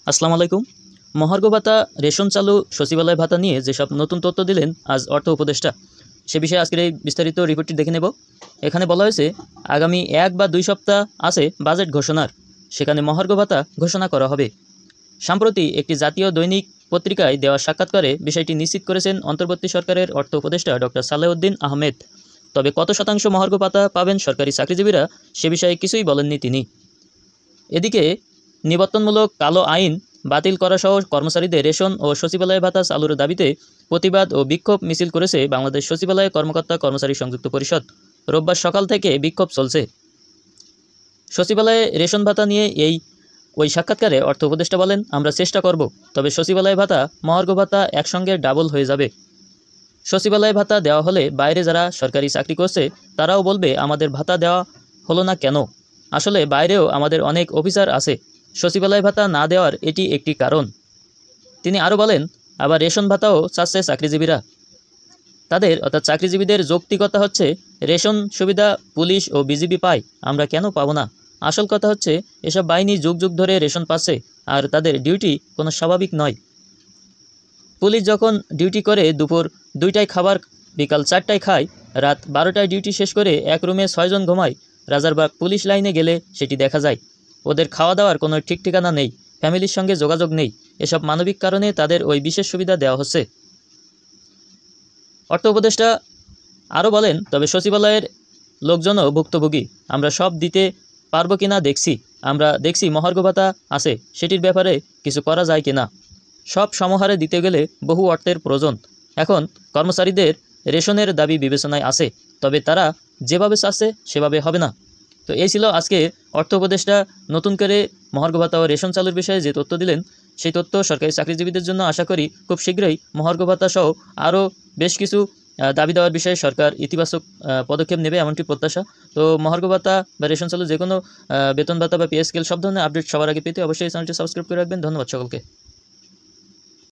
আসসালামু আলাইকুম। মহার্ঘ ভাতা, রেশন চালু, সচিবালয় ভাতা নিয়ে যেসব নতুন তথ্য দিলেন আজ অর্থ উপদেষ্টা, সে বিষয়ে আজকের এই বিস্তারিত রিপোর্টটি দেখে নেব। এখানে বলা হয়েছে আগামী 1 বা 2 সপ্তাহ আছে বাজেট ঘোষণার, সেখানে মহার্ঘ ভাতা ঘোষণা করা হবে। সম্প্রতি একটি জাতীয় দৈনিক পত্রিকায় দেওয়া সাক্ষাৎকারে বিষয়টি নিশ্চিত করেছেন অন্তর্বর্তী সরকারের অর্থ উপদেষ্টা ডক্টর সালেউদ্দিন আহমেদ। তবে কত শতাংশ মহার্ঘ ভাতা পাবেন সরকারি চাকরিজীবীরা, সে বিষয়ে কিছুই বলেননি তিনি। এদিকে নিবর্তনমূলক কালো আইন বাতিল করাসহ কর্মচারীদের রেশন ও সচিবালয় ভাতা চালুর দাবিতে প্রতিবাদ ও বিক্ষোভ মিছিল করেছে বাংলাদেশ সচিবালয় কর্মকর্তা কর্মচারী সংযুক্ত পরিষদ। রোববার সকাল থেকে বিক্ষোভ চলছে। সচিবালয়ে রেশন ভাতা নিয়ে ওই সাক্ষাৎকারে অর্থ উপদেষ্টা বলেন, আমরা চেষ্টা করব, তবে সচিবালয় ভাতা মহার্ঘ ভাতা একসঙ্গে ডাবল হয়ে যাবে। সচিবালয় ভাতা দেওয়া হলে বাইরে যারা সরকারি চাকরি করছে তারাও বলবে আমাদের ভাতা দেওয়া হলো না কেন। আসলে বাইরেও আমাদের অনেক অফিসার আছে, সচিবালয় ভাতা না দেওয়ার এটি একটি কারণ। তিনি আরও বলেন, আবার রেশন ভাতাও চাচ্ছে চাকরিজীবীরা। তাদের অর্থাৎ চাকরিজীবীদের যৌক্তিকতা হচ্ছে, রেশন সুবিধা পুলিশ ও বিজিবি পায়, আমরা কেন পাবো না। আসল কথা হচ্ছে এসব বাহিনী যুগ যুগ ধরে রেশন পাচ্ছে, আর তাদের ডিউটি কোনো স্বাভাবিক নয়। পুলিশ যখন ডিউটি করে দুপুর 2টায় খাবার, বিকাল 4টায় খায়, রাত 12টায় ডিউটি শেষ করে এক রুমে 6 জন ঘুমায়। রাজারবাগ পুলিশ লাইনে গেলে সেটি দেখা যায়। ওদের খাওয়া দাওয়ার কোনো ঠিক ঠিকানা নেই, ফ্যামিলির সঙ্গে যোগাযোগ নেই। এসব মানবিক কারণে তাদের ওই বিশেষ সুবিধা দেওয়া হচ্ছে। অর্থ উপদেষ্টা আরও বলেন, তবে সচিবালয়ের লোকজনও ভুক্তভোগী, আমরা সব দিতে পারবো কিনা দেখছি। আমরা দেখছি মহার্ঘ ভাতা আছে, সেটির ব্যাপারে কিছু করা যায় কিনা। সব সমহারে দিতে গেলে বহু অর্থের প্রয়োজন। এখন কর্মচারীদের রেশনের দাবি বিবেচনায় আছে, তবে তারা যেভাবে চাচ্ছে সেভাবে হবে না। তো এই ছিল আজকে অর্থ উপদেষ্টা নতুন করে মহার্ঘ ভাতা ও রেশন চালুর বিষয়ে যে তথ্য দিলেন, সেই তথ্য সরকারি চাকরিজীবীদের জন্য আশা করি খুব শীঘ্রই মহার্ঘ ভাতা সহ আরও বেশ কিছু দাবি দেওয়ার বিষয়ে সরকার ইতিবাচক পদক্ষেপ নেবে, এমনটি প্রত্যাশা। তো মহার্ঘ ভাতা বা রেশন চালু যে কোনো বেতন ভাতা বা পে স্কেল সব ধরনের আপডেট সবার আগে পেতে অবশ্যই চ্যানেলটি সাবস্ক্রাইব করে রাখবেন। ধন্যবাদ সকলকে।